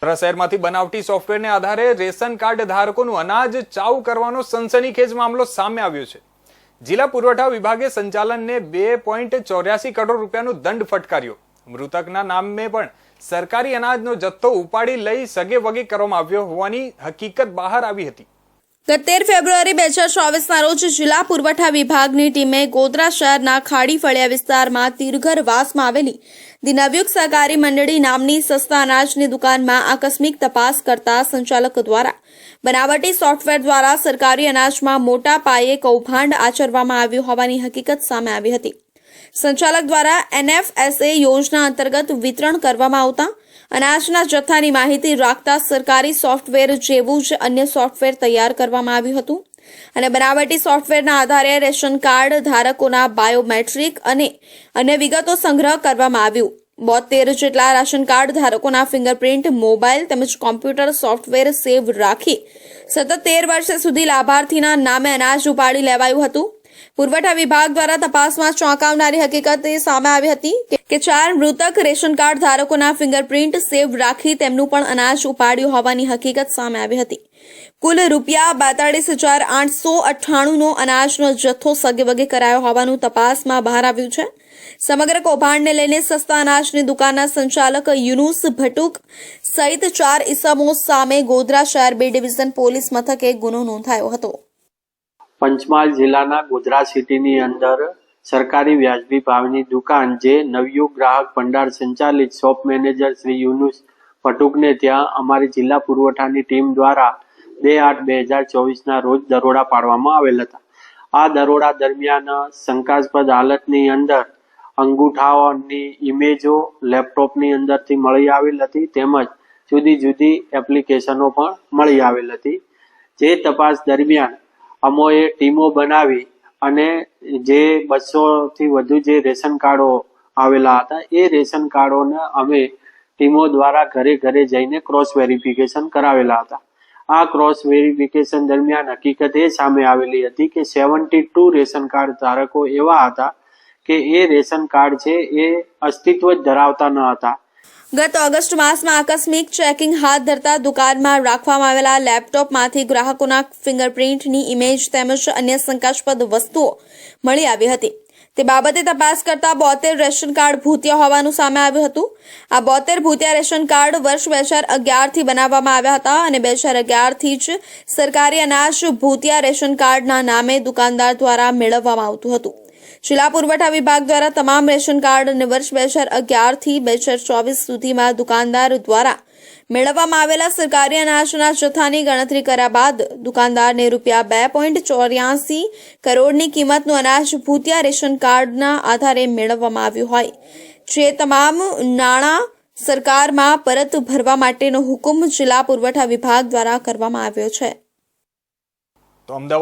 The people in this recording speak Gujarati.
શહેરમાંથી બનાવટી સોફ્ટવેરને આધારે રેશન કાર્ડ ધારકોનું અનાજ ચાઉ કરવાનો સનસનીખેજ મામલો સામે આવ્યો છે। જિલ્લા પુરવઠા વિભાગે સંચાલનને 2.84 કરોડ રૂપિયાનો દંડ ફટકાર્યો। મૃતકના નામે પણ સરકારી અનાજનો જથ્થો ઉપાડી લઈ સગે વગે કરવામાં આવ્યો હોવાની હકીકત બહાર આવી હતી। ગત 13 ફેબ્રુઆરી 2024ના રોજ જિલ્લા પુરવઠા વિભાગની ટીમે ગોધરા શહેરના ખાડી ફળિયા વિસ્તારમાં તીરઘર વાસમાં આવેલી દી નવયુગ સહકારી મંડળી નામની સસ્તા અનાજની દુકાનમાં આકસ્મિક તપાસ કરતા સંચાલક દ્વારા બનાવટી સોફ્ટવેર દ્વારા સરકારી અનાજમાં મોટા પાયે કૌભાંડ આચરવામાં આવ્યું હોવાની હકીકત સામે આવી હતી। સંચાલક દ્વારા NFSA યોજના અંતર્ગત વિતરણ કરવામાં આવતા અનાજના જથ્થાની માહિતી રાખતા સરકારી સોફ્ટવેર જેવું જ અન્ય સોફ્ટવેર તૈયાર કરવામાં આવ્યું હતું અને બનાવટી સોફ્ટવેરના આધારે રેશન કાર્ડ ધારકોના બાયોમેટ્રિક અને અન્ય વિગતો સંગ્રહ કરવામાં આવ્યું। 72 જેટલા રાશન કાર્ડ ધારકોના ફિંગરપ્રિન્ટ મોબાઈલ તેમજ કોમ્પ્યુટર સોફ્ટવેર સેવ રાખી સતત 13 વર્ષ સુધી લાભાર્થીના નામે અનાજ ઉપાડી લેવાયું હતું। પુરવઠા વિભાગ દ્વારા તપાસમાં ચોંકાવનારી હકીકત સામે આવી હતી કે 4 મૃતક રેશન કાર્ડ ધારકોના ફિંગરપ્રિન્ટ સેવ રાખી તેમનું પણ અનાજ ઉપાડ્યું હોવાની હકીકત સામે આવી હતી। કુલ ₹42,898નો અનાજનો જથ્થો સગેવગે કરાયો હોવાનું તપાસમાં બહાર આવ્યું છે। સમગ્ર કૌભાંડને લઈને સસ્તા અનાજની દુકાનના સંચાલક યુનુસ ભટુક સહિત 4 ઇસમો સામે ગોધરા શહેર B ડિવિઝન પોલીસ મથકે ગુનો નોંધાયો હતો। પંચમહાલ જિલ્લાના ગોધરા સિટીની અંદર સરકારી વ્યાજબી ભાવની દુકાન જે નવયુગ ગ્રાહક ભંડાર સંચાલિત શોપ મેનેજર શ્રી યુનુસ ભટુકને ત્યાં અમારી જિલ્લા પુરવઠાની ટીમ દ્વારા 2/8/2024ના રોજ દરોડા પાડવામાં આવેલ હતા। આ દરોડા દરમિયાન શંકાસ્પદ હાલતની અંદર અંગૂઠાઓની ઇમેજો લેપટોપની અંદરથી મળી આવેલ હતી તેમજ જુદી જુદી એપ્લિકેશનો પણ મળી આવેલ હતી। જે તપાસ દરમિયાન અમોએ ટીમો બનાવી અને જે 200થી વધુ જે રેશન કાર્ડો આવેલા હતા એ રેશન કાર્ડોને અમે ટીમો દ્વારા ઘરે ઘરે જઈને ક્રોસ વેરિફિકેશન કરાવેલા હતા। આ ક્રોસ વેરિફિકેશન દરમિયાન હકીકત એ સામે આવેલી હતી કે 72 રેશન કાર્ડ ધારકો એવા હતા કે એ રેશન કાર્ડ છે એ અસ્તિત્વ જ ધરાવતા ન હતા। ગત ઓગસ્ટ માસમાં આકસ્મિક ચેકિંગ હાથ ધરતા દુકાનમાં રાખવામાં આવેલા લેપટોપમાંથી ગ્રાહકોના ફિંગરપ્રિન્ટની ઇમેજ તેમજ અન્ય શંકાસ્પદ વસ્તુઓ મળી આવી હતી। તે બાબતે તપાસ કરતા 72 રેશન કાર્ડ ભૂતિયા હોવાનું સામે આવ્યું હતું। આ 72 ભૂતિયા રેશન કાર્ડ વર્ષ 2011થી બનાવવામાં આવ્યા હતા અને 2011થી જ સરકારી અનાજ ભૂતિયા રેશન કાર્ડના નામે દુકાનદાર દ્વારા મેળવવામાં આવતું હતું। જિલ્લા પુરવઠા વિભાગ દ્વારા તમામ રેશન કાર્ડને વર્ષ 2011થી 2024 સુધીમાં દુકાનદાર દ્વારા મેળવવામાં આવેલા સરકારી અનાજના જથ્થાની ગણતરી કર્યા બાદ દુકાનદારને ₹2.84 કરોડની કિંમતનું અનાજ ભૂતિયા રેશન કાર્ડના આધારે મેળવવામાં આવ્યું હોય જે તમામ નાણાં સરકારમાં પરત ભરવા માટેનો હુકમ જિલ્લા પુરવઠા વિભાગ દ્વારા કરવામાં આવ્યો છે।